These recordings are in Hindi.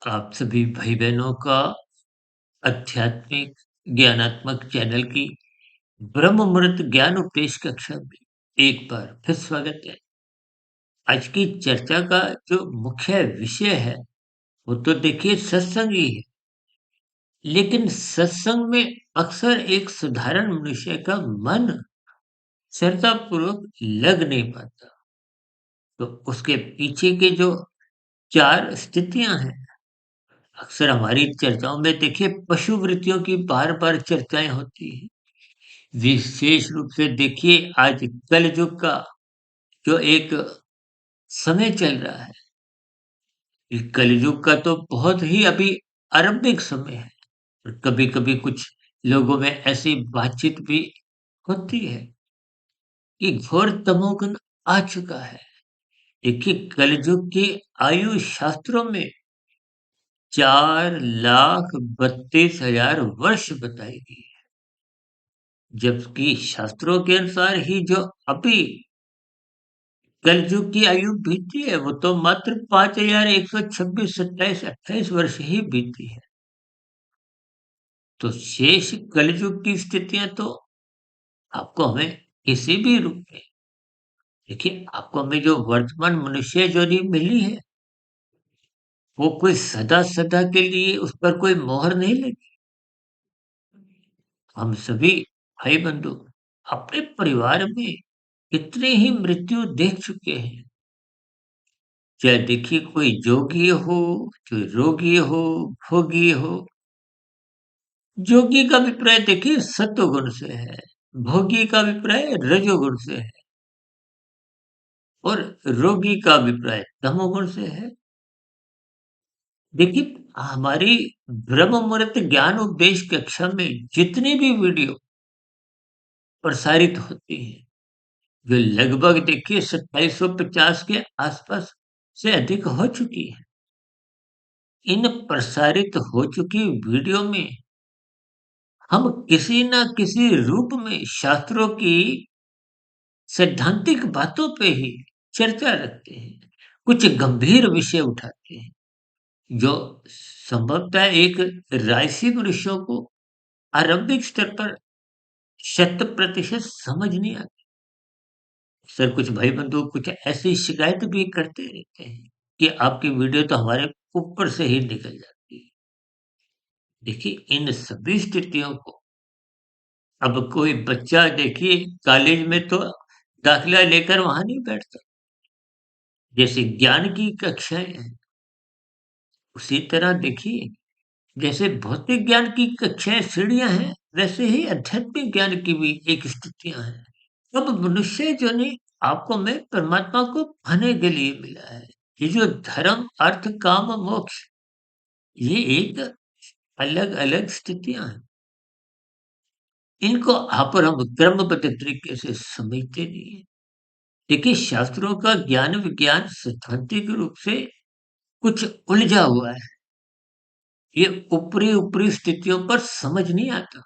आप सभी भाई बहनों का आध्यात्मिक ज्ञानात्मक चैनल की ब्रह्म मुहूर्त ज्ञान उपदेश कक्षा में एक बार फिर स्वागत है। आज की चर्चा का जो मुख्य विषय है वो तो देखिए सत्संग ही है। लेकिन सत्संग में अक्सर एक साधारण मनुष्य का मन श्रद्धा पूर्वक लग नहीं पाता। तो उसके पीछे के जो चार स्थितियां हैं, अक्सर हमारी चर्चाओं में देखिए पशु वृत्तियों की बार बार चर्चाएं होती हैं। विशेष रूप से देखिए आज कल युग का जो एक समय चल रहा है, इस कलयुग का तो बहुत ही अभी आरंभिक समय है। और कभी-कभी कुछ लोगों में ऐसी बातचीत भी होती है कि घोर तमोगुण आ चुका है। देखिए कलयुग की आयु शास्त्रों में 4,32,000 वर्ष बताई गई है। जबकि शास्त्रों के अनुसार ही जो अभी कलयुग की आयु बीती है वो तो मात्र 5,126 27 28 वर्ष ही बीती है। तो शेष कलयुग की स्थितियां तो आपको हमें किसी भी रूप में, देखिए आपको हमें जो वर्तमान मनुष्य जोनी मिली है वो कोई सदा सदा के लिए उस पर कोई मोहर नहीं लगी। हम सभी भाई बंधु अपने परिवार में कितनी ही मृत्यु देख चुके हैं। चाहे देखिए कोई जोगी हो, चाहे रोगी हो, भोगी हो। जोगी का अभिप्राय देखिए सत्वगुण से है, भोगी का अभिप्राय रजोगुण से है और रोगी का अभिप्राय तमोगुण से है। देखिए हमारी ब्रह्म मुहूर्त ज्ञान उपदेश कक्षा में जितनी भी वीडियो प्रसारित होती हैं, जो लगभग देखिए 2750 के आसपास से अधिक हो चुकी है। इन प्रसारित हो चुकी वीडियो में हम किसी न किसी रूप में शास्त्रों की सैद्धांतिक बातों पे ही चर्चा रखते हैं, कुछ गंभीर विषय उठाते हैं, जो संभवतः एक रायसी मनुष्यों को आरंभिक स्तर पर 100% समझ नहीं आती। सर कुछ भाई बंधु कुछ ऐसी शिकायत भी करते रहते हैं कि आपकी वीडियो तो हमारे ऊपर से ही निकल जाती है। देखिए इन सभी स्थितियों को अब कोई बच्चा देखिए कॉलेज में तो दाखिला लेकर वहां नहीं बैठता। जैसे ज्ञान की कक्षाएं हैं, उसी तरह देखिए जैसे भौतिक ज्ञान की कक्षाएं सीढ़ियां हैं, वैसे ही आध्यात्मिक ज्ञान की भी एक स्थितियां हैं। अब मनुष्य जो ने आपको में परमात्मा को पाने के लिए मिला है। ये जो धर्म अर्थ काम मोक्ष, ये एक अलग अलग स्थितियां हैं। इनको आप और हम क्रमबद्ध तरीके से समझते नहीं है। देखिए शास्त्रों का ज्ञान विज्ञान सैद्धांतिक रूप से कुछ उलझा हुआ है। ये ऊपरी ऊपरी स्थितियों पर समझ नहीं आता।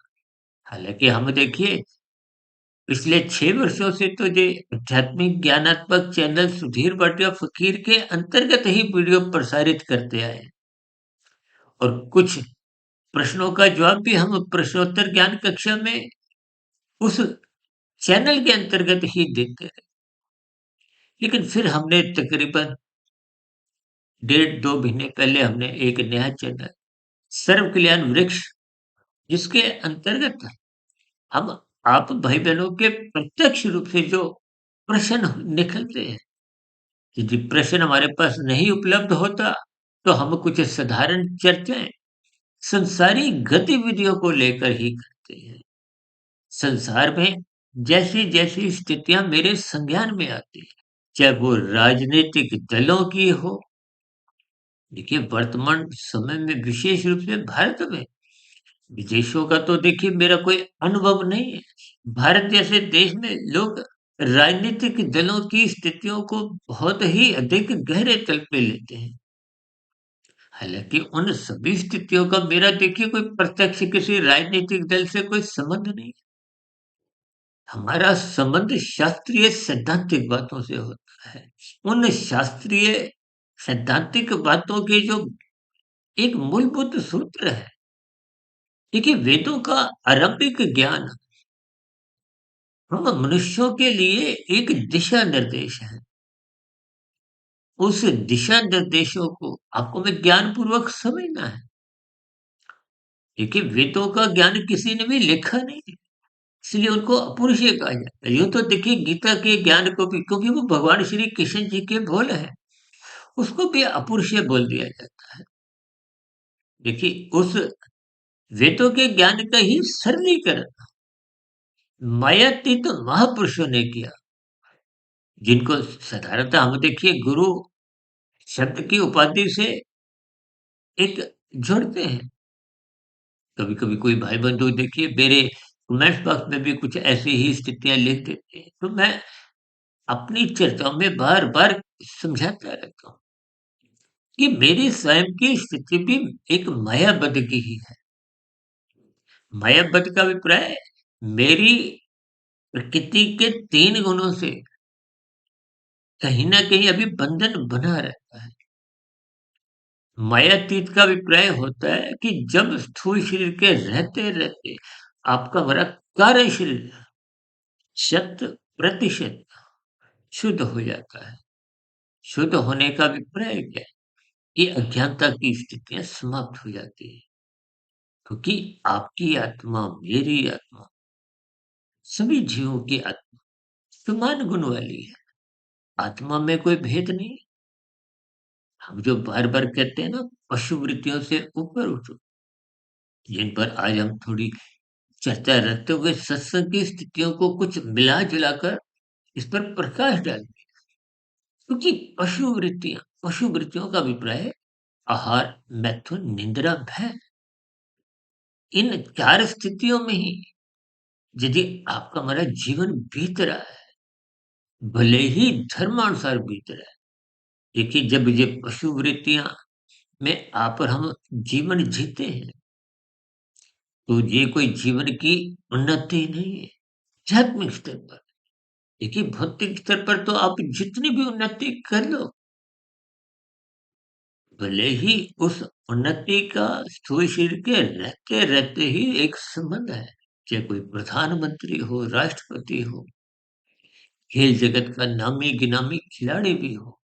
हालांकि हम देखिए पिछले 6 वर्षों से तो ये आध्यात्मिक ज्ञानात्मक चैनल सुधीर भाटिया फकीर के अंतर्गत ही वीडियो प्रसारित करते आए हैं। और कुछ प्रश्नों का जवाब भी हम प्रश्नोत्तर ज्ञान कक्षा में उस चैनल के अंतर्गत ही देते रहे। लेकिन फिर हमने तकरीबन 1.5 2 महीने पहले हमने एक नया चैनल सर्व कल्याण वृक्ष, जिसके अंतर्गत हम आप भाई बहनों के प्रत्यक्ष रूप से जो प्रश्न निकलते हैं, यदि प्रश्न हमारे पास नहीं उपलब्ध होता तो हम कुछ साधारण चर्चाएं संसारी गतिविधियों को लेकर ही करते हैं। संसार में जैसी जैसी स्थितियां मेरे संज्ञान में आती है, चाहे वो राजनीतिक दलों की हो। देखिए वर्तमान समय में विशेष रूप से भारत में, विदेशों का तो देखिए मेरा कोई अनुभव नहीं है। भारत जैसे देश में लोग राजनीतिक दलों की स्थितियों को बहुत ही अधिक गहरे तल पे लेते हैं। हालांकि उन सभी स्थितियों का मेरा देखिए कोई प्रत्यक्ष किसी राजनीतिक दल से कोई संबंध नहीं। हमारा संबंध शास्त्रीय सैद्धांतिक बातों से होता है। उन शास्त्रीय सैद्धांतिक बातों के जो एक मूलभूत सूत्र है। देखिए, वेदों का आरंभिक ज्ञान हम मनुष्यों के लिए एक दिशा निर्देश है। उस दिशा निर्देशों को आपको में ज्ञान पूर्वक समझना है। देखिए, वेदों का ज्ञान किसी ने भी लिखा नहीं है, इसलिए उनको अपरुषीय कहा जाता है। यूँ तो देखिए, गीता के ज्ञान को भी, क्योंकि वो भगवान श्री कृष्ण जी के बोल हैं, उसको भी अपरुषीय बोल दिया जाता है। देखिए, उस वेदों के ज्ञान का ही सरलीकरण मायातीत महापुरुषों ने किया, जिनको साधारणतः हम देखिए गुरु शब्द की उपाधि से एक जोड़ते हैं। कभी-कभी कोई भाई-बंधु देखिए मेरे कमेंट्स बॉक्स में भी कुछ ऐसी ही स्थितियाँ लिख देते हैं, तो मैं अपनी चर्चाओं में बार-बार समझाता रहता हूँ कि मेरी स्वयं की स्थिति भी एक मायाबद्ध की ही है। मायाबद्ध का अभिप्राय मेरी प्रकृति के 3 गुणों से कहीं न कहीं अभी बंधन बना रहता है। मायातीत का अभिप्राय होता है कि जब स्थूल शरीर के रहते-रहते आपका हमारा कार्य शरीर शत प्रतिशत शुद्ध हो जाता है। शुद्ध होने का अभिप्राय क्या है? कि अज्ञानता की स्थितियाँ समाप्त हो जाती है। क्योंकि आपकी आत्मा, मेरी आत्मा, सभी जीवों की आत्मा समान गुण वाली है। आत्मा में कोई भेद नहीं। हम जो बार-बार कहते हैं ना, पशु वृत्तियों से ऊपर उठो, जिन पर आज हम थोड़ी चर्चा रखते हुए सत्संग की स्थितियों को कुछ मिला-जुलाकर इस पर प्रकाश डालें। क्योंकि पशु वृत्तियों का अभिप्राय है आहार, मैथुन, निद्रा, भय। इन 4 स्थितियों में ही यदि आपका हमारा जीवन बीत रहा है, भले ही धर्मानुसार बीत रहा है। देखिए, जब ये पशु वृत्तियाँ में आकर हम जीवन जीते हैं, तो ये कोई जीवन की उन्नति नहीं है। आध्यात्मिक स्तर पर, देखिए भौतिक स्तर पर तो आप जितनी भी उन्नति कर लो, भले ही उस उन्नति का स्थूल शरीर के रहते-रहते ही एक संबंध है। चाहे कोई प्रधानमंत्री हो, राष्ट्रपति हो, खेल जगत का नामी-गिनामी खिलाड़ी भी हो,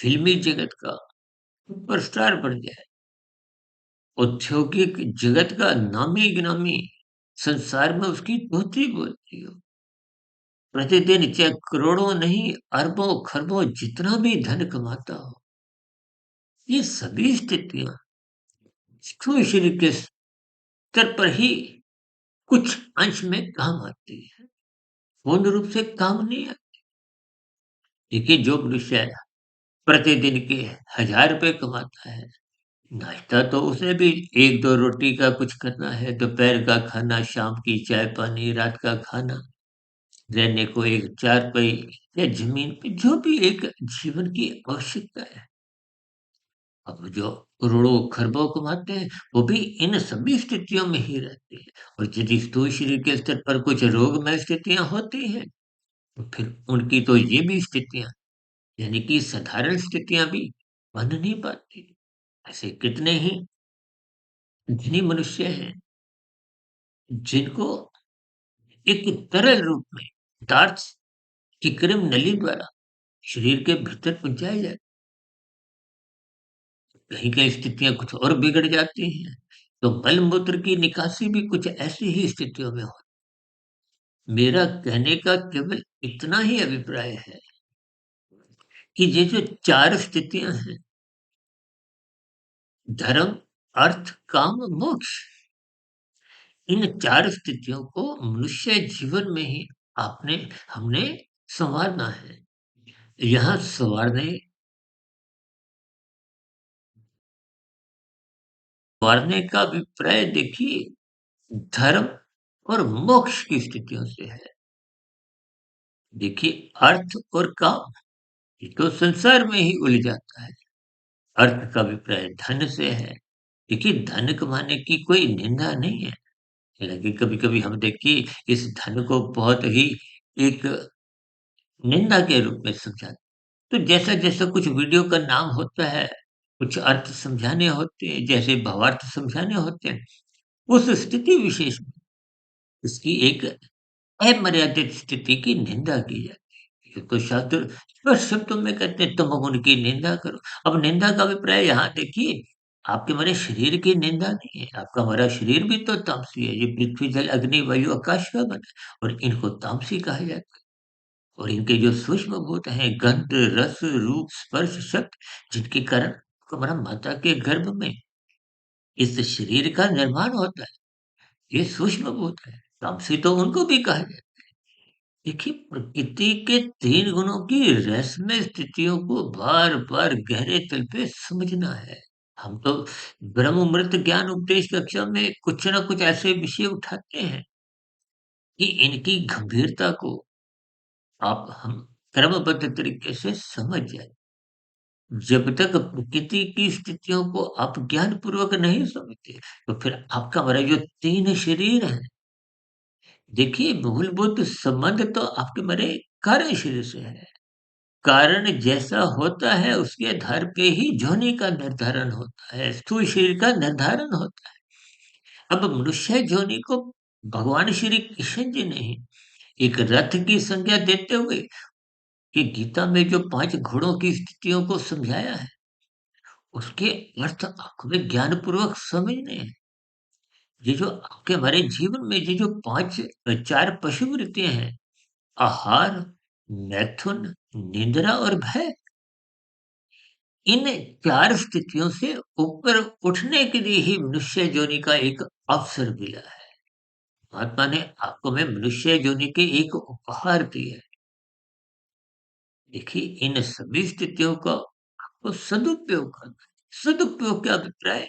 फ़िल्मी जगत का सुपरस्टार बन जाए, औद्योगिक जगत का नामी-गिनामी संसार में उसकी धोती बोलती हो, प्रतिदिन चाहे करोड़ों नहीं, अरबों-खरबों जितना भी धन कमाता हो, ये सभी स्थितियाँ स्थूल शरीर के स्तर पर ही कुछ अंश में काम आती है, पूर्ण रूप से काम नहीं आती। देखिए, जो मनुष्य प्रतिदिन के 1000 रुपए कमाता है, नाश्ता तो उसे भी 1-2 रोटी का कुछ करना है, दोपहर का खाना, शाम की चाय-पानी, रात का खाना, रहने को एक चारपाई या ज़मीन पे जो भी एक जीवन की आवश्यकता है। अब जो करोड़ों-खरबों कमाते हैं, वो भी इन सभी स्थितियों में ही रहते हैं और यदि स्थूल शरीर के स्तर पर कुछ रोगमय स्थितियाँ होती हैं, तो फिर उनकी तो ये भी स्थितियाँ यानी कि साधारण स्थितियाँ भी बन नहीं पाती। ऐसे कितने ही धनी मनुष्य हैं, जिनको एक तरल रूप में पदार्थ की कृमि नली द्वारा शरीर के भीतर पहुँचाया जाए, कहीं-कहीं स्थितियाँ कुछ और बिगड़ जाती हैं, तो मल-मूत्र की निकासी भी कुछ ऐसी ही स्थितियों में हो। मेरा कहने का केवल इतना ही अभिप्राय है कि ये जो 4 स्थितियाँ हैं, धर्म, अर्थ, काम, मोक्ष, इन 4 स्थितियों को मनुष्य जीवन में ही आपने हमने सँवारना है। यहाँ सँवारने का अभिप्राय देखिए धर्म और मोक्ष की स्थितियों से है। देखिए, अर्थ और काम ये तो संसार में ही उलझाता है। अर्थ का अभिप्राय धन से है। देखिए, धन कमाने की कोई निंदा नहीं है। हालाँकि कभी-कभी हम देखिए इस धन को बहुत ही एक निंदा के रूप में समझा, तो जैसा-जैसा कुछ वीडियो का नाम होता है, कुछ अर्थ समझाने होते हैं, जैसे भावार्थ समझाने होते हैं, उस स्थिति विशेष में इसकी एक अमर्यादित स्थिति की निंदा की जाती है। ये तो शास्त्र स्पष्ट शब्दों में कहते हैं तमोगुण की निंदा करो। अब निंदा का अभिप्राय यहाँ देखिए, आपके हमारे शरीर की निंदा नहीं है, आपका हमारा शरीर भी तो तामसी है। ये पृथ्वी, जल, अग्नि, वायु, आकाश का बना है और इनको तामसी कहा जाता है। और इनके जो सूक्ष्म भूत हैं, गंध, रस, रूप, स्पर्श, शब्द, जिनके कारण हमारा माता के गर्भ में इस शरीर का निर्माण होता है, ये सूक्ष्म भूत है। तामसी तो उनको भी कहा जाए। देखिए, प्रकृति के 3 गुणों की रहस्यमय स्थितियों को बार-बार गहरे तल पे समझना है। हम तो ब्रह्म-मुहूर्त ज्ञान उपदेश कक्षा में कुछ न कुछ ऐसे विषय उठाते हैं कि इनकी गंभीरता को आप हम क्रमबद्ध तरीके से समझ जाएँ। जब तक प्रकृति की स्थितियों को आप ज्ञानपूर्वक नहीं समझते, तो फिर आपका हमारा जो 3 शरीर हैं, देखिए मूलभूत संबंध तो आपके हमारे कार्य शरीर से है। कारण जैसा होता है उसके आधार पे ही ध्वनि का निर्धारण होता है, स्थूल शरीर का निर्धारण होता है। अब मनुष्य ध्वनि को भगवान श्री कृष्ण जी ने ही एक रथ की संज्ञा देते हुए कि गीता में जो 5 घोड़ों की स्थितियों को समझाया है, उसके अर्थ हमें ज्ञानपूर्वक समझने हैं। ये जो आपके हमारे जीवन में ये जो 5 4 पशु वृत्तियाँ हैं, आहार, मैथुन, निद्रा और भय, इन 4 स्थितियों से ऊपर उठने के लिए ही मनुष्य योनि का एक अवसर मिला है। महात्मा ने आपको में मनुष्य योनि के एक उपहार दी है। देखिए, इन सभी स्थितियों का आपको सदुपयोग करना है। सदुपयोग का अभिप्राय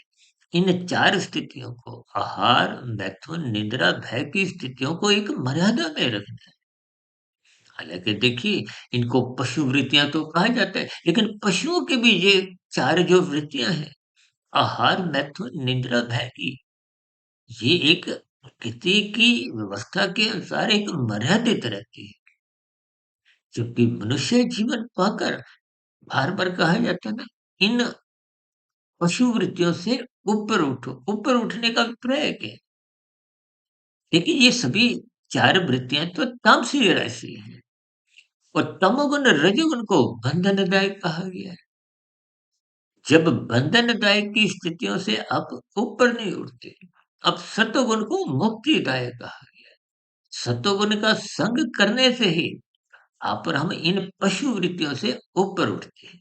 इन 4 स्थितियों को आहार, मैथुन, निद्रा, भय की स्थितियों को एक मर्यादा में रखना है। हालाँकि देखिए, इनको पशु वृत्तियाँ तो कहा जाता है, लेकिन पशुओं के भी ये 4 जो वृत्तियाँ हैं, आहार, मैथुन, निद्रा, भय की, ये एक प्रकृति की व्यवस्था के अनुसार एक मर्यादित रहती है। जबकि मनुष्य जीवन पाकर बार-बार कहा जाता है ना, इन पशु वृत्तियों से ऊपर उठो। ऊपर उठने का अभिप्राय क्या है? देखिए, ये सभी 4 वृत्तियाँ तो तामसी राशि हैं और तमोगुण, रजोगुण को बंधनदायक कहा गया है। जब बंधनदायक की स्थितियों से आप ऊपर नहीं उठते, अब सत्वगुण को मुक्तिदायक कहा गया है। सत्वगुण का संग करने से ही आप और हम इन पशु वृत्तियों से ऊपर उठते हैं।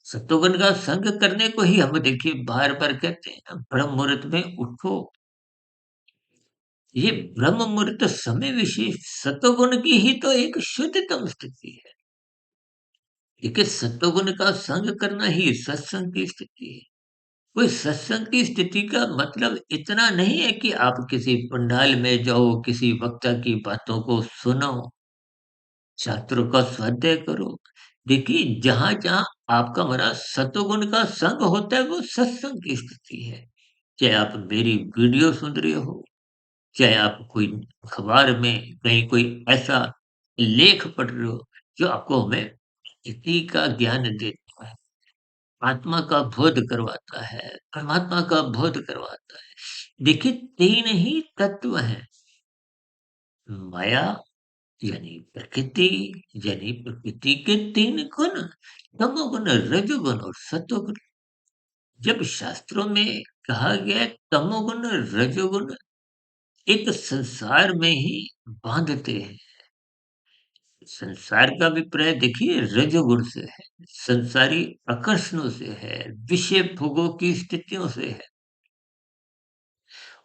सत्वगुण का संग करने को ही हम देखिए बार-बार कहते हैं ना, ब्रह्म मुहूर्त में उठो। ये ब्रह्म मुहूर्त समय विशेष सत्वगुण की ही तो एक शुद्धतम स्थिति है। देखिए, सत्वगुण का संग करना ही सत्संग की स्थिति है। कोई सत्संग की स्थिति का मतलब इतना नहीं है कि आप किसी पंडाल में जाओ, किसी वक्ता की बातों को सुनो, शास्त्रों का स्वाध्याय करो। देखिए, जहाँ-जहाँ आपका हमारा सत्वगुण का संग होता है, वो सत्संग की स्थिति है। चाहे आप मेरी वीडियो सुन रहे हो, चाहे आप कोई अखबार में कहीं कोई ऐसा लेख पढ़ रहे हो, जो आपको हमें स्थिति का ज्ञान देता है। आत्मा का बोध करवाता है, परमात्मा का बोध करवाता है। देखिए 3 ही तत्व हैं, माया यानी प्रकृति, यानी प्रकृति के 3 गुण, तमोगुण, रजोगुण और सत्वगुण। जब शास्त्रों में कहा गया है तमोगुण, रजोगुण एक संसार में ही बांधते हैं। संसार का अभिप्राय देखिए रजोगुण से है, संसारी आकर्षणों से है, विषय भोगों की स्थितियों से है।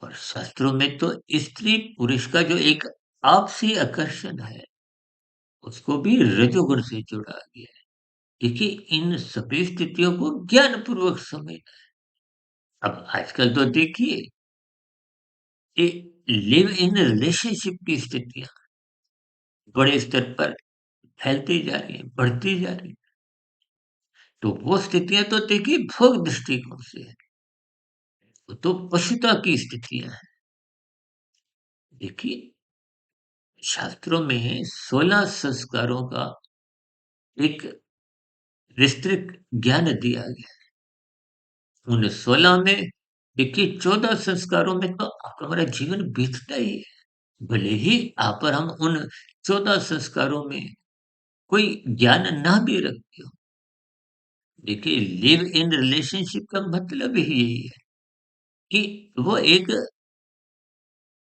और शास्त्रों में तो स्त्री पुरुष का जो एक आपसी आकर्षण है, उसको भी रजोगुण से जोड़ा गया है। देखिए इन सभी स्थितियों को ज्ञान पूर्वक समझना। अब आजकल तो देखिए ये लिव इन रिलेशनशिप की स्थितियां बड़े स्तर पर फैलती जा रही है, बढ़ती जा रही है। तो वो स्थितियां तो देखिए भोग दृष्टिकोण से है, वो तो पशुता की स्थितियां हैं। देखिए शास्त्रों में 16 संस्कारों का एक विस्तृत ज्ञान दिया गया। उन 16 में देखिए 14 संस्कारों में तो आपका हमारा जीवन बीतता ही है। भले ही आप पर हम उन 14 संस्कारों में कोई ज्ञान ना भी रखते हो। देखिए लिव इन रिलेशनशिप का मतलब ही यही है कि वो एक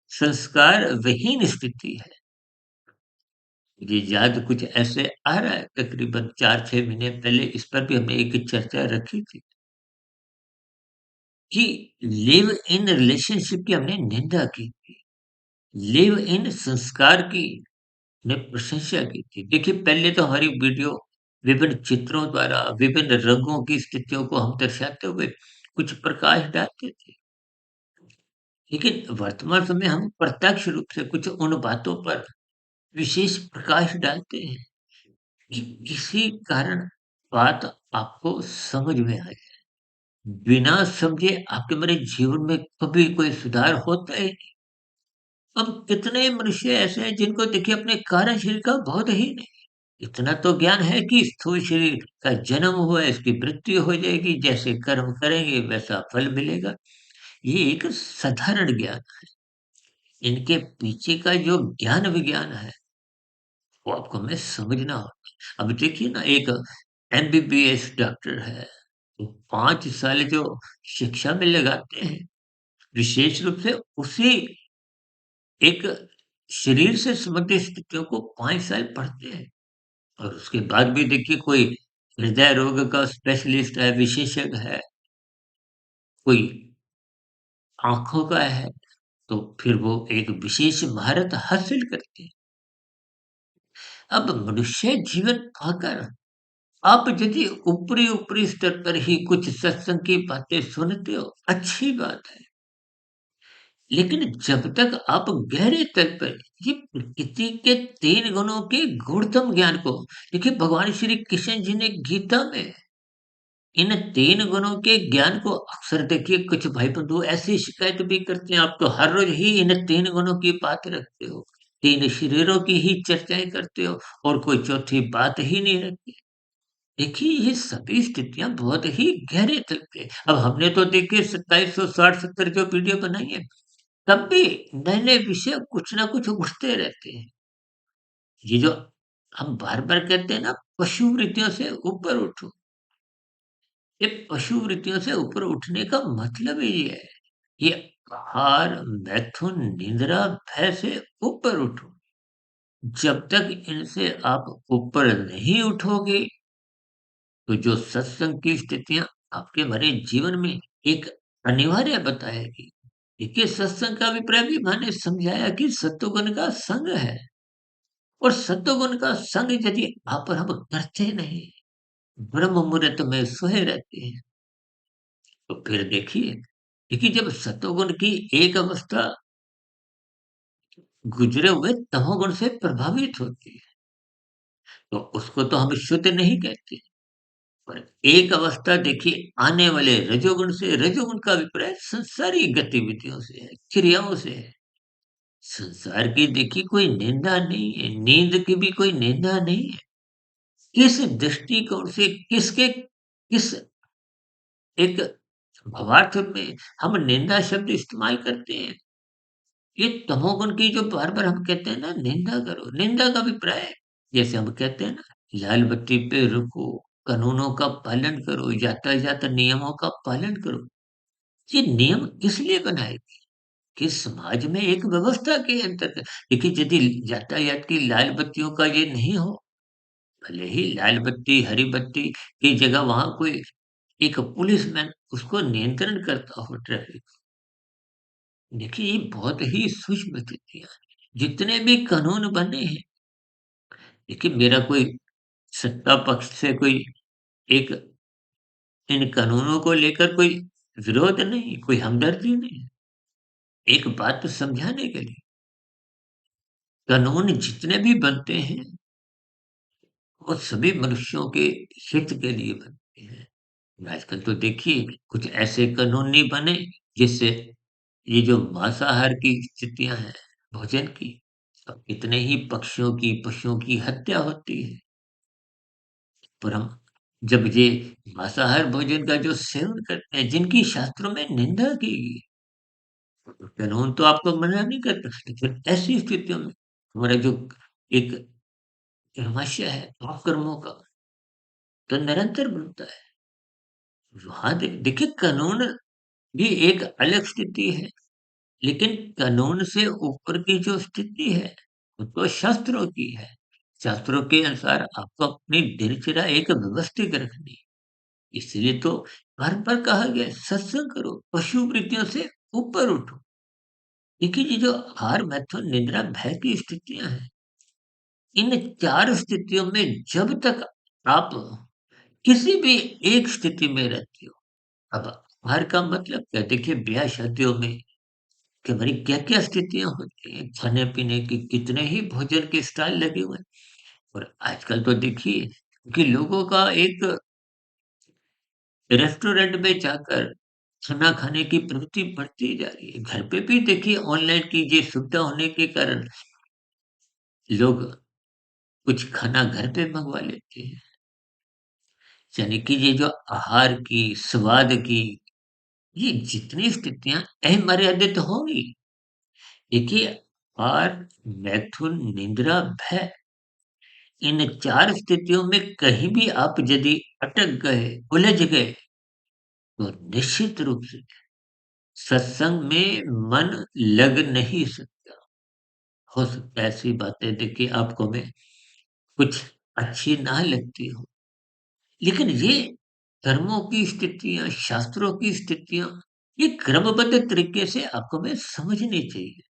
संस्कार विहीन स्थिति है। मुझे याद कुछ ऐसे आ रहा है तकरीबन 4-6 महीने पहले इस पर भी हमने एक चर्चा रखी थी कि लिव इन रिलेशनशिप की हमने निंदा की थी। लिव इन संस्कार की ने प्रशंसा की थी। देखिए पहले तो हमारी वीडियो विभिन्न चित्रों द्वारा, विभिन्न रंगों की स्थितियों को हम दर्शाते हुए कुछ प्रकाश डालते थे। लेकिन वर्तमान समय हम प्रत्यक्ष रूप से कुछ उन बातों पर विशेष प्रकाश डालते हैं कि किसी कारण बात आपको समझ में आ जाए। बिना समझे आपके मेरे जीवन में कभी कोई सुधार होता ही नहीं। अब कितने मनुष्य ऐसे हैं जिनको देखिए अपने कार्यशील का बोध ही नहीं। इतना तो ज्ञान है कि स्थूल शरीर का जन्म हुआ है, इसकी मृत्यु हो जाएगी, जैसे कर्म करेंगे वैसा फल मिलेगा। ये एक साधारण ज्ञान। इनके पीछे का जो ज्ञान विज्ञान है, वो आपको हमें समझना होगा। अब देखिए ना एक एमबीबीएस डॉक्टर है, वो 5 साल जो शिक्षा में लगाते हैं, विशेष रूप से उसी एक शरीर से संबंधित स्थितियों को 5 साल पढ़ते हैं। और उसके बाद भी देखिए कोई हृदय रोग का स्पेशलिस्ट है, विशेषज्ञ है, कोई आँखों का है, तो फिर वो एक विशेष महारत हासिल करते हैं। अब मनुष्य जीवन पाकर आप यदि ऊपरी-ऊपरी स्तर पर ही कुछ सत्संग की बातें सुनते हो, अच्छी बात है। लेकिन जब तक आप गहरे तल पर ये प्रकृति के 3 गुणों के गूढ़तम ज्ञान को देखिए भगवान श्री कृष्ण जी ने गीता में इन 3 गुणों के ज्ञान को अक्सर देखिए कुछ भाई बंधु ऐसी शिकायत भी करते हैं, आप तो हर रोज ही इन 3 गुणों की बात रखते हो, 3 शरीरों की ही चर्चाएँ करते हो और कोई चौथी बात ही नहीं रखते। देखिए ये सभी स्थितियाँ बहुत ही गहरे तल पे अब हमने तो देखिए 2760-70 जो वीडियो बनाई है, तब भी नए-नए विषय कुछ ना कुछ उठते रहते हैं। ये जो हम बार-बार कहते हैं ना पशु वृत्तियों से ऊपर उठो। ये पशु वृत्तियों से ऊपर उठने का मतलब ही ये है कि आहार, मैथुन, निद्रा, भय से ऊपर उठो। जब तक इनसे आप ऊपर नहीं उठोगे, तो जो सत्संग की स्थितियाँ आपके भरे जीवन में एक अनिवार्य बताएगी। देखिए सत्संग का अभिप्राय भी मैंने समझाया कि सत्वगुण का संग है और सत्वगुण का संग यदि आप और हम करते नहीं, ब्रह्म मुहूर्त में सोए रहते हैं, तो फिर देखिए देखिए जब सतोगुण की एक अवस्था गुजरे हुए तमोगुण से प्रभावित होती है, तो उसको तो हम शुद्ध नहीं कहते। पर एक अवस्था देखिए आने वाले रजोगुण से रजोगुण का अभिप्राय संसारी गतिविधियों से है, क्रियाओं से है। संसार की देखिए कोई निंदा नहीं है, नींद की भी कोई निंदा नहीं है। किस दृष्टिकोण से किसके किस एक भावार्थ में हम निंदा शब्द इस्तेमाल करते हैं। ये तमोगुण की जो बार-बार हम कहते हैं ना निंदा करो, निंदा का अभिप्राय है, जैसे हम कहते हैं ना लाल बत्ती पे रुको, कानूनों का पालन करो, यातायात नियमों का पालन करो। ये नियम किस लिए बनाए गए? कि समाज में एक व्यवस्था के अंतर्गत देखिए यदि यातायात की लाल बत्तियों का ये नहीं हो, भले ही लाल बत्ती, हरी बत्ती की जगह वहाँ कोई एक पुलिसमैन उसको नियंत्रण करता हो ट्रैफिक देखिए ये बहुत ही सूक्ष्म स्थितियाँ हैं। जितने भी कानून बने हैं, देखिए मेरा कोई सत्ता पक्ष से कोई एक इन कानूनों को लेकर कोई विरोध नहीं, कोई हमदर्दी नहीं। एक बात तो समझाने के लिए, कानून जितने भी बनते हैं, वो सभी मनुष्यों के हित के लिए बनते हैं। आजकल तो देखिए कुछ ऐसे कानून नहीं बने जिससे ये जो मांसाहार की स्थितियाँ हैं, भोजन की, अब कितने ही पक्षियों की, पशुओं की हत्या होती है। पर हम जब ये मांसाहार भोजन का जो सेवन करते हैं, जिनकी शास्त्रों में निंदा की गई, कानून तो आपको मना नहीं करता, लेकिन ऐसी स्थितियों में हमारा जो एक कर्मशय है पाप कर्मों का, तो निरंतर बनता है। वहाँ देखिए कानून भी एक अलग स्थिति है, लेकिन कानून से ऊपर की जो स्थिति है, वो तो शास्त्रों की है। शास्त्रों के अनुसार आपको अपनी दिनचर्या एक व्यवस्थित रखनी है। इसलिए तो बार-बार कहा गया है, सत्संग करो, पशु वृत्तियों से ऊपर उठो। देखिए ये जो आहार, मैथुन, निद्रा, भय की स्थितियाँ हैं, इन 4 स्थितियों में जब तक आप किसी भी एक स्थिति में रहते हो, अब आहार का मतलब क्या? देखिए ब्याह-शादियों में कि हमारी क्या-क्या स्थितियाँ होती हैं, खाने-पीने की कितने ही भोजन के स्टाइल लगे हुए हैं। और आजकल तो देखिए कि लोगों का एक रेस्टोरेंट में जाकर खाना खाने की प्रवृत्ति बढ़ती जा रही है। घर पे भी देखिए ऑनलाइन की ये सुविधा होने के कारण लोग कुछ खाना घर पे मँगवा लेते हैं। यानी कि ये जो आहार की, स्वाद की, ये जितनी स्थितियाँ अमर्यादित होंगी, देखिए आहार, मैथुन, निद्रा, भय, इन 4 स्थितियों में कहीं भी आप यदि अटक गए, उलझ गए, तो निश्चित रूप से सत्संग में मन लग नहीं सकता। हो सकता है ऐसी बातें देखिए आपको में कुछ अच्छी ना लगती हो, लेकिन ये कर्मों की स्थितियाँ, शास्त्रों की स्थितियाँ, ये क्रमबद्ध तरीके से आपको में समझनी चाहिए।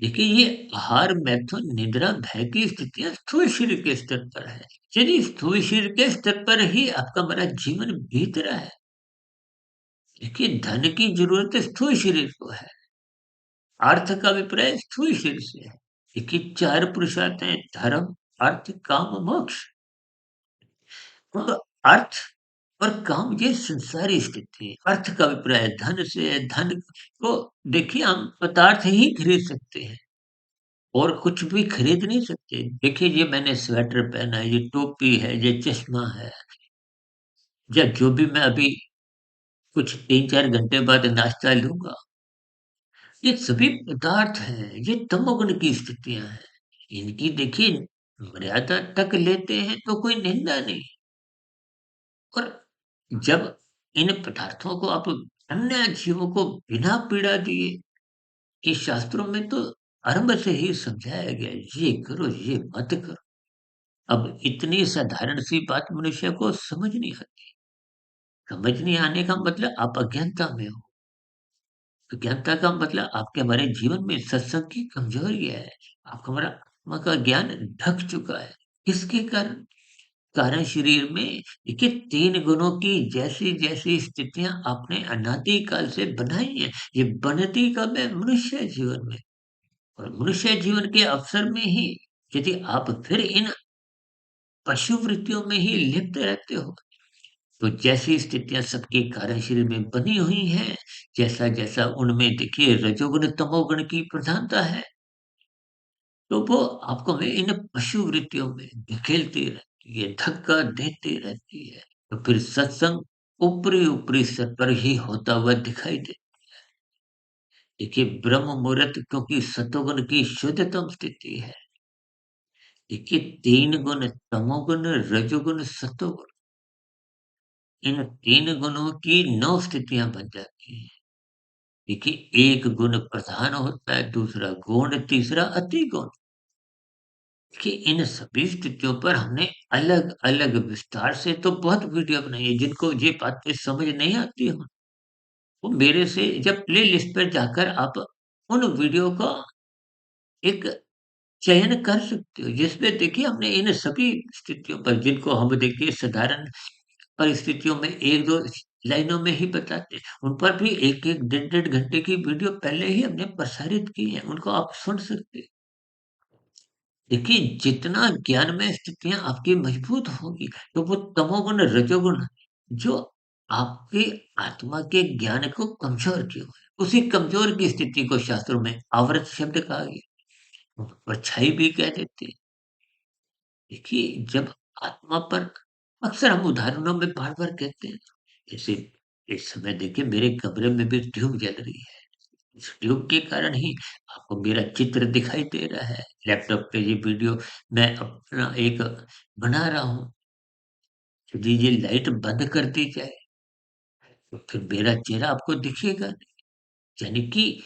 देखिए ये आहार, मैथुन, निद्रा, भय की स्थितियाँ स्थूल शरीर के स्तर पर है। यदि स्थूल शरीर के स्तर पर ही आपका हमारा जीवन बीत रहा है, देखिए धन की ज़रूरत स्थूल शरीर को है, अर्थ का अभिप्राय स्थूल शरीर से है। देखिए 4 पुरुषार्थ हैं, धर्म, अर्थ, काम, मोक्ष। तो अर्थ और काम ये संसारी स्थिति है। अर्थ का अभिप्राय धन से है, धन को देखिए हम पदार्थ ही खरीद सकते हैं और कुछ भी खरीद नहीं सकते। देखिए ये मैंने स्वेटर पहना है, ये टोपी है, ये चश्मा है, या जो भी मैं अभी कुछ 3-4 घंटे बाद नाश्ता लूँगा, ये सभी पदार्थ हैं, ये तमोगुण की स्थितियाँ हैं। इनकी देखिए मर्यादा तक लेते हैं तो कोई निंदा नहीं। और जब इन पदार्थों को आप अन्य जीवों को बिना पीड़ा दिए, कि शास्त्रों में तो आरंभ से ही समझाया गया है, ये करो, ये मत करो। अब इतनी साधारण सी बात मनुष्य को समझ नहीं आती। समझ नहीं आने का मतलब आप अज्ञानता में हो। अज्ञानता का मतलब आपके हमारे जीवन में सत्संग की कमजोरी है। आपका हमारा आत्मा का ज्ञान ढक चुका है। किसके कारण? कारण शरीर में देखिए 3 गुणों की जैसी-जैसी स्थितियाँ आपने अनादि काल से बनाई हैं, ये बनती कब है? मनुष्य जीवन में। और मनुष्य जीवन के अवसर में ही यदि आप फिर इन पशु वृत्तियों में ही लिप्त रहते हो, तो जैसी स्थितियाँ सबके कारण शरीर में बनी हुई हैं, जैसा-जैसा उनमें देखिए रजोगुण, तमोगुण की प्रधानता है, तो वो आपको में इन पशु वृत्तियों में धकेलती रहती है, धक्का देती रहती है। तो फिर सत्संग ऊपरी-ऊपरी स्तर पर ही होता हुआ दिखाई दे। देखिए ब्रह्म मुहूर्त क्योंकि सतोगुण की शुद्धतम स्थिति है। देखिए 3 गुण तमोगुण, रजोगुण, सतोगुण, इन 3 गुणों की 9 स्थितियाँ बन जाती हैं। देखिए एक गुण प्रधान होता है, दूसरा गौण, तीसरा अति गौण। देखिए इन सभी स्थितियों पर हमने अलग-अलग विस्तार से तो बहुत वीडियो बनाई है, जिनको ये बातें समझ नहीं आती हो, वो मेरे से जब प्लेलिस्ट पर जाकर आप उन वीडियो का एक चयन कर सकते हो, जिसमें देखिए हमने इन सभी स्थितियों पर जिनको हम देखिए साधारण परिस्थितियों में 1-2 लाइनों में ही बताते हैं, उन पर भी 1-1 डेढ़-डेढ़ घंटे की वीडियो पहले ही हमने प्रसारित की है, उनको आप सुन सकते हैं। देखिए, जितना ज्ञानमय स्थितियाँ आपकी मजबूत होंगी, तो वो तमोगुण, रजोगुण जो आपके आत्मा के ज्ञान को कमज़ोर किए हुए हैं, उसी कमज़ोर की स्थिति को शास्त्रों में आवृत शब्द कहा गया, परछाई भी कह देते हैं। देखिए, जब आत्मा पर अक्सर हम उदाहरणों में बार-बार कहते हैं, जैसे इस समय देखिए मेरे कमरे में भी ट्यूब जल रही है। इस ट्यूब के कारण ही आपको मेरा चित्र दिखाई दे रहा है। लैपटॉप पे ये वीडियो मैं अपना एक बना रहा हूँ। यदि ये लाइट बंद कर दी जाए, तो फिर मेरा चेहरा आपको दिखेगा नहीं। यानी कि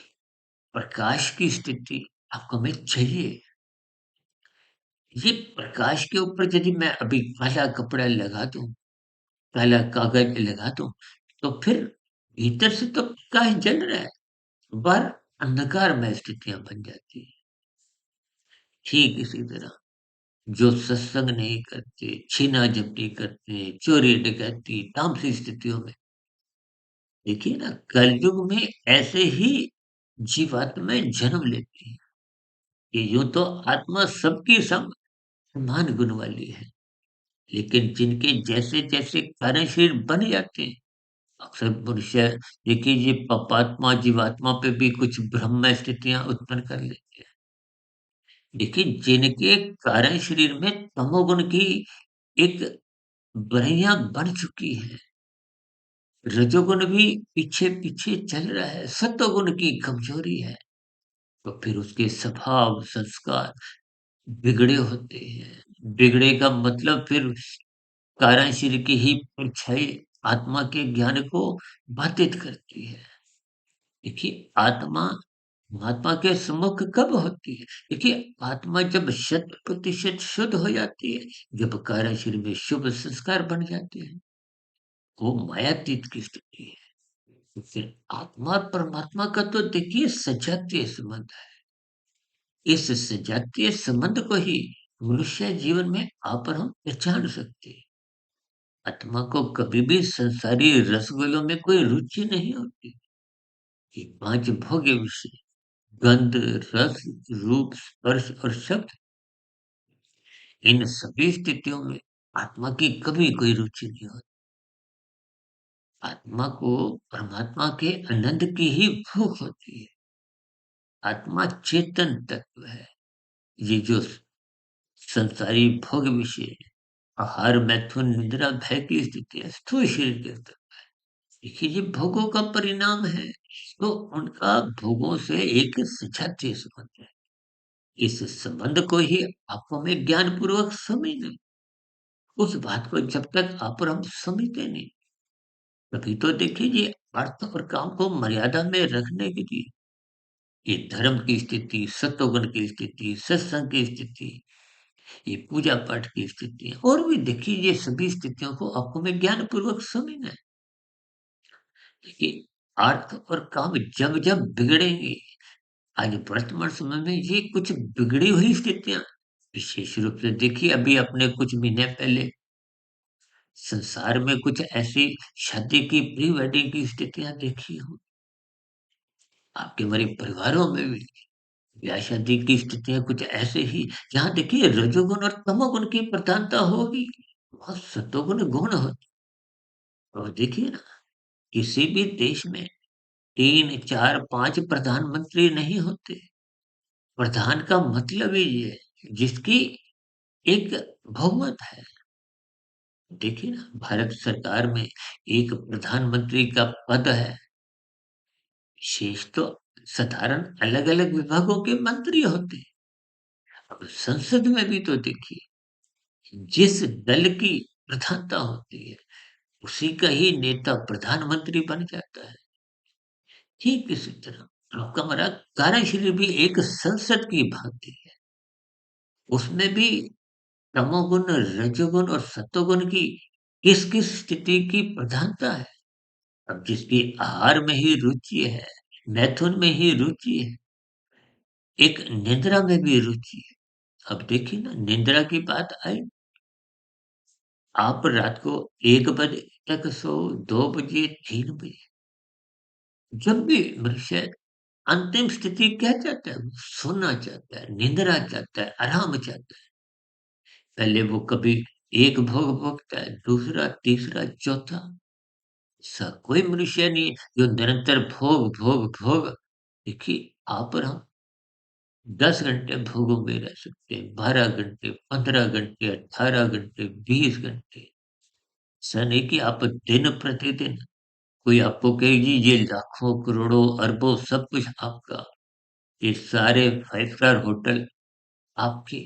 प्रकाश की स्थिति आपको हमें चाहिए। ये प्रकाश के ऊपर यदि मैं अभी काला कपड़ा लगा दूँ, काला कागज़ लगा दूँ, तो फिर भीतर से तो प्रकाश जल रहा है, बाहर अंधकारमय स्थितियाँ बन जाती हैं। ठीक इसी तरह जो सत्संग नहीं करते, छीना-झपटी करते, चोरी डकैती, तामसी स्थितियों में देखिए ना कलयुग में ऐसे ही जीवात्माएँ जन्म लेती हैं, कि यूँ तो आत्मा सबकी समान गुण वाली है, लेकिन जिनके जैसे-जैसे कार्य शरीर बन जाते हैं, अक्सर मनुष्य देखिए ये पापात्मा, जीवात्मा पे भी कुछ ब्रह्म स्थितियाँ उत्पन्न कर लेते हैं। देखिए जिनके कारण शरीर में तमोगुण की एक बरैया बन चुकी है, रजोगुण भी पीछे-पीछे चल रहा है, सतोगुण की कमजोरी है, तो फिर उसके स्वभाव, संस्कार बिगड़े होते हैं। बिगड़े का मतलब फिर कारण शरीर की ही परछाई आत्मा के ज्ञान को बाधित करती है। देखिए आत्मा महात्मा के सम्मुख कब होती है? देखिए आत्मा जब शत प्रतिशत शुद्ध हो जाती है, जब कार्य शरीर में शुभ संस्कार बन जाते हैं, वो मायातीत की स्थिति है। तो फिर आत्मा और परमात्मा का तो देखिए सजातीय संबंध है। इस सजातीय संबंध को ही मनुष्य जीवन में आकर हम पहचान सकते हैं। आत्मा को कभी भी संसारी रसगुल्लों में कोई रुचि नहीं होती। ये 5 भोग्य विषय गंध, रस, रूप, स्पर्श और शब्द इन सभी स्थितियों में आत्मा की कभी कोई रुचि नहीं होती। आत्मा को परमात्मा के आनंद की ही भूख होती है। आत्मा चेतन तत्व है। ये जो संसारी भोग विषय है, आहार, मैथुन, निद्रा, भय की स्थिति है, स्थूल शरीर के अंदर। देखिए ये भोगों का परिणाम है, तो उनका भोगों से एक सजातीय संबंध है। इस संबंध को ही आपको हमें ज्ञानपूर्वक समझना है। उस बात को जब तक आप और हम समझते नहीं, तभी तो देखिए ये अर्थ और काम को मर्यादा में रखने के लिए ये धर्म की स्थिति, सत्वगुण की स्थिति, सत्संग की स्थिति, ये पूजा पाठ की स्थितियाँ और भी देखिए ये सभी स्थितियों को आपको हमें ज्ञानपूर्वक समझना है। देखिए अर्थ और काम जब-जब बिगड़ेंगे, आज वर्तमान समय में ये कुछ बिगड़ी हुई स्थितियाँ विशेष रूप से देखिए अभी अपने कुछ महीने पहले संसार में कुछ ऐसी शादी की प्री वेडिंग की स्थितियाँ देखी हो, आपके हमारे परिवारों में भी ब्याह शादी की स्थितियाँ कुछ ऐसे ही जहाँ देखिए रजोगुण और तमोगुण की प्रधानता होगी, वहाँ सतोगुण गुण होते और देखिए ना किसी भी देश में 3, 4, 5 प्रधानमंत्री नहीं होते। प्रधान का मतलब ही ये है जिसकी एक बहुमत है। देखिए ना भारत सरकार में एक प्रधानमंत्री का पद है, शेष तो साधारण अलग-अलग विभागों के मंत्री होते हैं। अब संसद में भी तो देखिए जिस दल की प्रधानता होती है, उसी का ही नेता प्रधानमंत्री बन जाता है। ठीक इसी तरह आपका हमारा कार्यशैली भी एक संसद की भांति है। उसमें भी तमोगुण, रजोगुण और सतोगुण की किस-किस स्थिति की प्रधानता है। अब जिसकी आहार में ही रुचि है, मैथुन में ही रुचि है, एक निद्रा में भी रुचि है। अब देखिए ना निद्रा की बात आई, आप रात को 1 बजे तक सोओ, 2 बजे, 3 बजे, जब भी मनुष्य अंतिम स्थिति क्या चाहता है? वो सोना चाहता है, निद्रा चाहता है, आराम चाहता है। पहले वो कभी एक भोग भोगता है, दूसरा, तीसरा, चौथा। ऐसा कोई मनुष्य नहीं है जो निरंतर भोग, भोग, भोग देखिए आप और हम 10 घंटे भोगों में रह सकते हैं, 12 घंटे, 15 घंटे, 18 घंटे, 20 घंटे। ऐसा नहीं कि आप दिन प्रतिदिन कोई आपको कहे जी ये लाखों, करोड़ों, अरबों सब कुछ आपका, ये सारे 5 स्टार होटल आपके,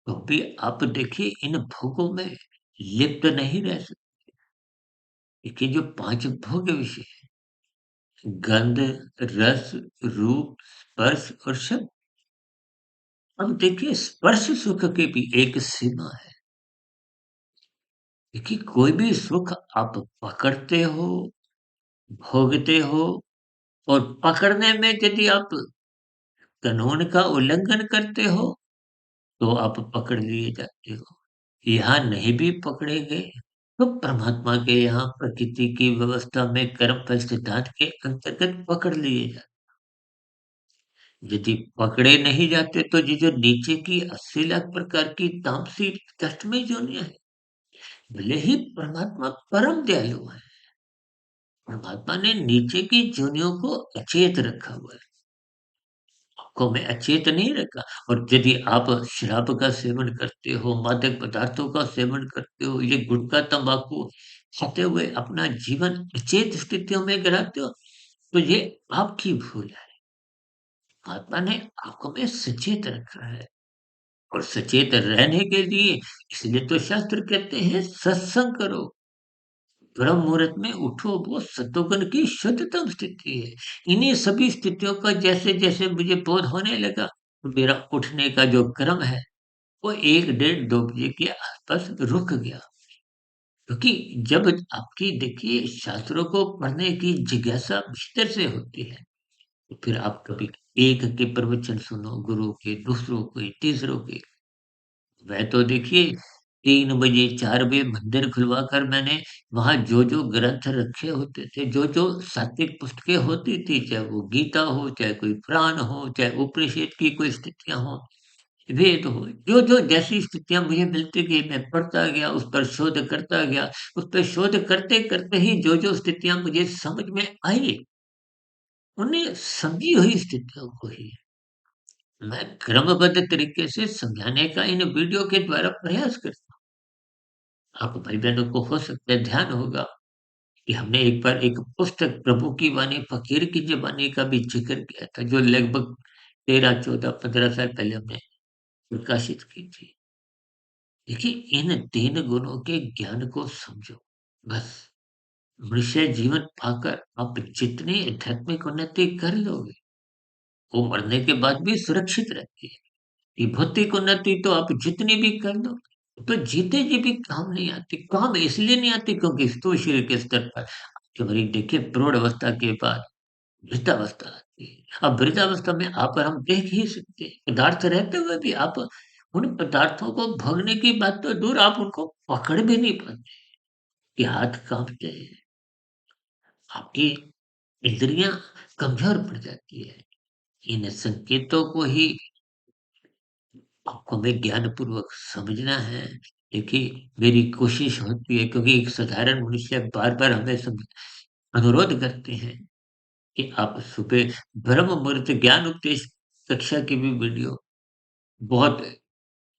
तो भी आप देखिए इन भोगों में लिप्त नहीं रह सकते। देखिए जो 5 भोग विषय हैं, गंध, रस, रूप, स्पर्श और शब्द। अब देखिए स्पर्श सुख की भी एक सीमा है। देखिए कोई भी सुख आप पकड़ते हो, भोगते हो और पकड़ने में यदि आप कानून का उल्लंघन करते हो, तो आप पकड़ लिए जाते हो। यहाँ नहीं भी पकड़े गए, तो परमात्मा के यहाँ प्रकृति की व्यवस्था में कर्मफल सिद्धांत के अंतर्गत पकड़ लिए जाते। यदि पकड़े नहीं जाते तो ये जो नीचे की 80 लाख प्रकार की तामसी कष्टमय योनियां है, भले ही परमात्मा परम दयालु है, परमात्मा ने नीचे की योनियों को अचेत रखा हुआ है, को में अचेत नहीं रखा। और यदि आप शराब का सेवन करते हो, मादक पदार्थों का सेवन करते हो, ये गुटखा, तंबाकू खाते हुए अपना जीवन अचेत स्थितियों में गिराते हो, तो ये आपकी भूल है। आत्मा ने आपको में सचेत रखा है और सचेत रहने के लिए इसलिए तो शास्त्र कहते हैं सत्संग करो, ब्रह्म मुहूर्त में उठो, वो सत्वगुण की शुद्धतम स्थिति है। इन्हीं सभी स्थितियों का जैसे जैसे मुझे बोध होने लगा, तो मेरा उठने का जो क्रम है वो 1 डेढ़ 2 बजे के आसपास रुक गया। क्योंकि जब आपकी देखिए शास्त्रों को पढ़ने की जिज्ञासा भीतर से होती है, तो फिर आप कभी एक के प्रवचन सुनो, गुरु के, दूसरों के, तीसरों के। मैं तो देखिए 3 बजे 4 बजे मंदिर खुलवा कर मैंने वहाँ जो ग्रंथ रखे होते थे, जो सात्विक पुस्तकें होती थी, चाहे वो गीता हो, चाहे कोई पुराण हो, चाहे उपनिषद की कोई स्थितियाँ हों, वेद हो, जो जैसी स्थितियाँ मुझे मिलती गई मैं पढ़ता गया, उस पर शोध करता गया। उस पे शोध करते-करते ही जो स्थितियाँ मुझे समझ में आई, उन्हें समझी हुई स्थितियों को ही मैं क्रमबद्ध तरीके से समझाने का इन वीडियो के द्वारा प्रयास करता हूँ। आपको भाई-बहनों को हो सकता है ध्यान होगा कि हमने एक बार एक पुस्तक प्रभु की वाणी फ़कीर की ज़बानी का भी ज़िक्र किया था, जो लगभग 13, 14, 15 साल पहले हमने प्रकाशित की थी। देखिए इन 3 गुणों के ज्ञान को समझो, बस मनुष्य जीवन पाकर आप जितनी आध्यात्मिक उन्नति कर लोगे, वो मरने के बाद भी सुरक्षित रहती है। ये भौतिक उन्नति तो आप जितनी भी कर लो, तो जीते जी भी काम नहीं आती। काम इसलिए नहीं आती क्योंकि स्थूल शरीर के स्तर पर आपके मरीज देखिए प्रौढ़ अवस्था के बाद वृद्धावस्था आती है। अब वृद्धावस्था में आप और हम देख ही सकते हैं, पदार्थ रहते हुए भी आप उन पदार्थों को भोगने की बात तो दूर, आप उनको पकड़ भी नहीं पाते, कि हाथ काँपते हैं, आपकी इंद्रियाँ कमज़ोर पड़ जाती है। इन संकेतों को ही आपको हमें ज्ञानपूर्वक समझना है। देखिए, मेरी कोशिश होती है क्योंकि एक साधारण मनुष्य बार-बार हमें अनुरोध करते हैं कि आप सुबह ब्रह्म मुहूर्त ज्ञान उपदेश कक्षा की भी वीडियो बहुत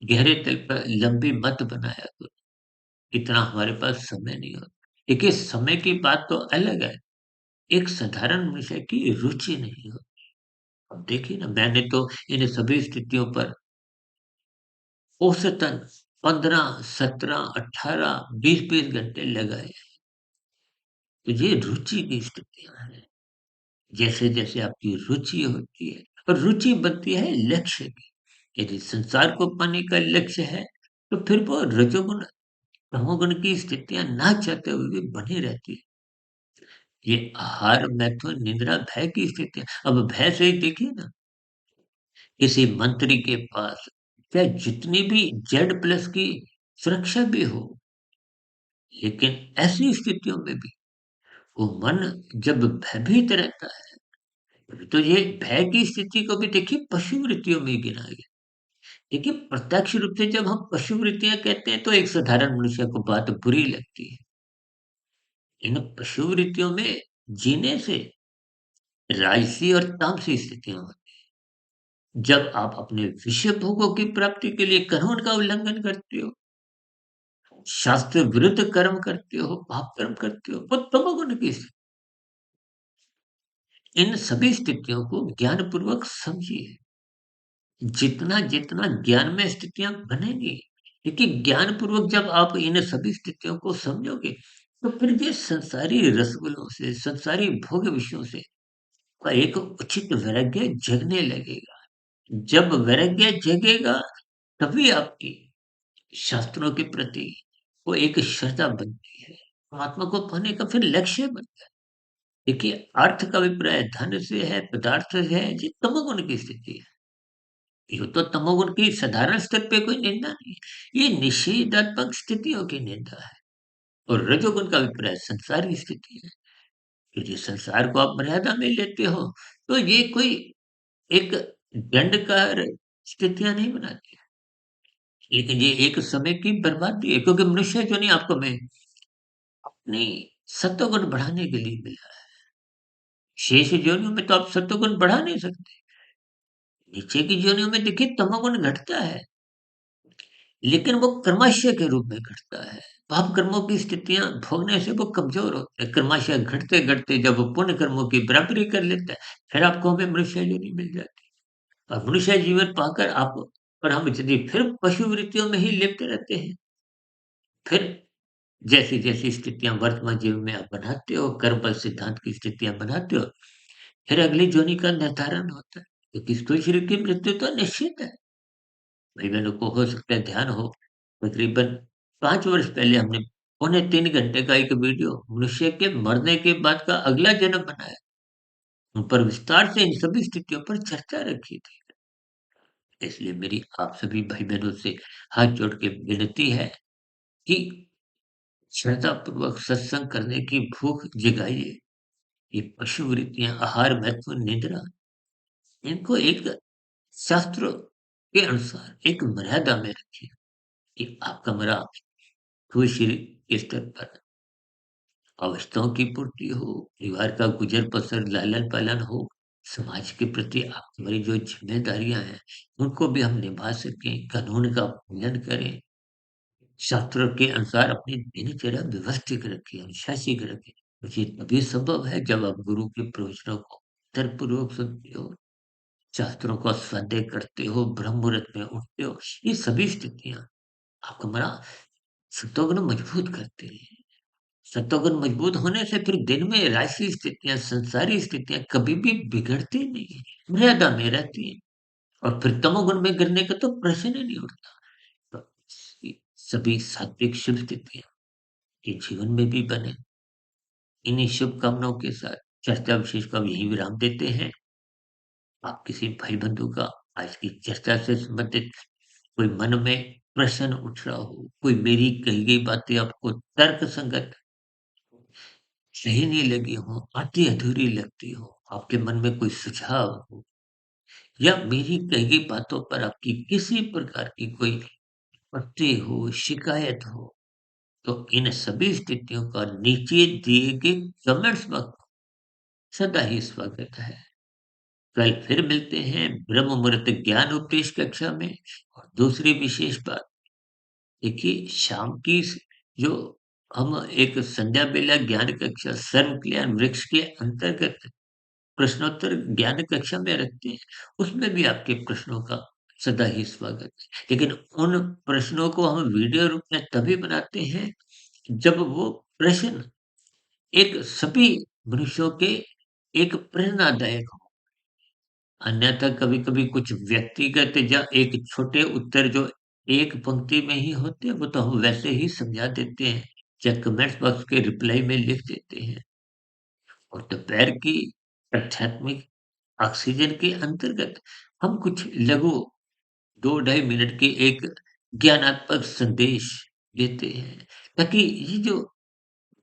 गहरे तल पर लंबी मत बनाया करो। इतना हमारे पास समय नहीं होता। देखिए, समय की बात तो अलग है, एक साधारण मनुष्य की रुचि नहीं होती। अब देखिए ना, मैंने तो इन सभी स्थितियों पर औसतन 15, 17, 18, 20-20 घंटे लगाए। तो ये रुचि की स्थितियाँ हैं। जैसे-जैसे आपकी रुचि होती है और रुचि बनती है लक्ष्य की। यदि संसार को पाने का लक्ष्य है, तो फिर वो रजोगुण, तमोगुण की स्थितियाँ ना चाहते हुए भी बनी रहती है। ये आहार, मैथुन, निद्रा, भय की स्थितियाँ। अब भय से ही देखिए ना, किसी मंत्री के पास चाहे जितनी भी जेड प्लस की सुरक्षा भी हो, लेकिन ऐसी स्थितियों में भी वो मन जब भयभीत रहता है, तो ये भय की स्थिति को भी देखिए पशु वृत्तियों में गिना गया। देखिए प्रत्यक्ष रूप से जब हम पशु वृत्तियाँ कहते हैं तो एक साधारण मनुष्य को बात बुरी लगती है। इन पशु वृत्तियों में जीने से राजसी और तामसी स्थितियाँ होती हैं। जब आप अपने विषय भोगों की प्राप्ति के लिए कानून का उल्लंघन करते हो, शास्त्र विरुद्ध कर्म करते हो, पाप कर्म करते हो, वो तमोगुण की स्थिति। इन सभी स्थितियों को ज्ञानपूर्वक समझिए। जितना ज्ञान में स्थितियाँ बनेंगी, देखिए ज्ञानपूर्वक जब आप इन सभी स्थितियों को समझोगे, तो फिर ये संसारी रसगुल्लों से, संसारी भोग विषयों से का एक उचित वैराग्य जगने लगेगा। जब वैराग्य जगेगा, तभी आपकी शास्त्रों के प्रति वो एक श्रद्धा बनती है। परमात्मा को पाने का फिर लक्ष्य बनता है। देखिए, अर्थ का अभिप्राय धन से है, पदार्थ से है, ये तमोगुण की स्थिति है। ये तो तमोगुण की साधारण स्तर पे कोई निंदा नहीं है। ये निषेधात्मक स्थितियों की निंदा है। और रजोगुण का अभिप्राय संसार की स्थिति है। यदि संसार को आप मर्यादा में लेते हो, तो ये कोई एक दंडकार स्थितियाँ नहीं बनाती है। लेकिन ये एक समय की बर्बादी है, क्योंकि मनुष्य जो नहीं आपको मैं अपनी सत्वगुण बढ़ाने के लिए मिला है। शेष योनियों में तो आप सत्वगुण बढ़ा नहीं सकते। नीचे की योनियों में देखिए तमोगुण घटता है, लेकिन वो कर्माशय के रूप में घटता है। पाप कर्मों की स्थितियाँ भोगने से वो कमज़ोर होते हैं। कर्माशय घटते-घटते जब वो पुण्य कर्मों की बराबरी कर लेता है, फिर आपको हमें मनुष्य योनि मिल जाती है। और मनुष्य जीवन पाकर आप और हम यदि फिर पशु वृत्तियों में ही लिप्त रहते हैं, फिर जैसी-जैसी स्थितियाँ वर्तमान जीवन में आप बनाते हो, कर्मबल सिद्धांत की स्थितियाँ बनाते हो, फिर अगली योनि का निर्धारण होता है। क्योंकि स्थूल शरीर की मृत्यु तो निश्चित है। भाई-बहनों को हो सकता है ध्यान हो, तकरीबन 5 वर्ष पहले हमने पौने 3 घंटे का एक वीडियो मनुष्य के मरने के बाद का अगला जन्म बनाया। उन पर विस्तार से इन सभी स्थितियों पर चर्चा रखी थी। इसलिए मेरी आप सभी भाई-बहनों से हाथ जोड़ के विनती है कि श्रद्धापूर्वक सत्संग करने की भूख जगाइए। ये पशु वृत्तियाँ, आहार, महत्व, निद्रा, इनको एक शास्त्रों के अनुसार एक मर्यादा में रखिए कि आपका मेरा खुशी के स्तर पर आवश्यकताओं की पूर्ति हो, परिवार का गुजर-बसर, लालन-पालन हो, समाज के प्रति हमारी जो ज़िम्मेदारियाँ हैं, उनको भी हम निभा सकें, कानून का पालन करें, शास्त्रों के अनुसार अपनी दिनचर्या व्यवस्थित रखें, अनुशासित रखें। और ये तभी संभव है जब आप गुरु के प्रवचनों को ध्यानपूर्वक सुनते हो, शास्त्रों का स्वाध्याय करते हो, ब्रह्म मुहूर्त में उठते हो। ये सभी स्थितियाँ आपका हमारा सत्वगुण मजबूत करते हैं। सत्वगुण मजबूत होने से फिर दिन में राशि स्थितियाँ, संसारी स्थितियाँ कभी भी बिगड़ती नहीं है, मर्यादा में रहती हैं। और फिर तमोगुण में गिरने का तो प्रश्न ही नहीं उठता। तो ये सभी सात्विक शुभ स्थितियाँ ये जीवन में भी बने। इन्हीं शुभकामनाओं के साथ चर्चा विशेष को अब यहीं विराम देते हैं। आप किसी भाई बंधु का आज की चर्चा से संबंधित कोई मन में प्रश्न उठ रहा हो, कोई मेरी कही गई बातें आपको तर्कसंगत सही नहीं लगी हो, आधी-अधूरी लगती हो, आपके मन में कोई सुझाव हो या मेरी कही गई बातों पर आपकी किसी प्रकार की कोई आपत्ति हो, शिकायत हो, तो इन सभी स्थितियों का नीचे दिए गए कमेंट्स बॉक्स सदा ही स्वागत है। कल फिर मिलते हैं ब्रह्म मुहूर्त ज्ञान उपदेश कक्षा में। और दूसरी विशेष बात, देखिए शाम की जो हम एक संध्या बेला ज्ञान कक्षा सर्व कल्याण वृक्ष के अंतर्गत प्रश्नोत्तर ज्ञान कक्षा में रखते हैं, उसमें भी आपके प्रश्नों का सदा ही स्वागत है। लेकिन उन प्रश्नों को हम वीडियो रूप में तभी बनाते हैं, जब वो प्रश्न एक सभी मनुष्यों के एक प्रेरणादायक हो। अन्यथा कभी-कभी कुछ व्यक्तिगत या एक छोटे उत्तर जो एक पंक्ति में ही होते हैं, वो तो हम वैसे ही समझा देते हैं या कमेंट्स बॉक्स के रिप्लाई में लिख देते हैं। और दोपहर की आध्यात्मिक ऑक्सीजन के अंतर्गत हम कुछ लघु 2 ढाई मिनट के एक ज्ञानात्मक संदेश देते हैं, ताकि ये जो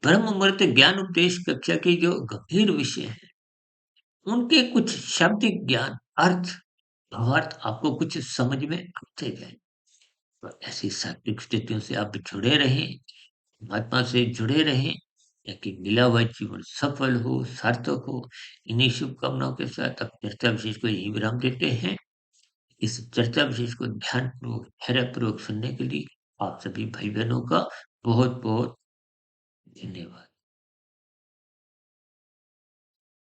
ब्रह्म मुहूर्त ज्ञान उपदेश कक्षा के जो गंभीर विषय हैं, उनके कुछ शाब्दिक ज्ञान, अर्थ, भावार्थ आपको कुछ समझ में आते जाएँ। तो ऐसी सात्विक स्थितियों से आप जुड़े रहें, परमात्मा से जुड़े रहें, ताकि मिला हुआ जीवन सफल हो, सार्थक हो। इन्हीं शुभकामनाओं के साथ अब चर्चा विशेष को यहीं विराम देते हैं। इस चर्चा विशेष को ध्यानपूर्वक, धैर्यपूर्वक सुनने के लिए आप सभी भाई-बहनों का बहुत-बहुत धन्यवाद।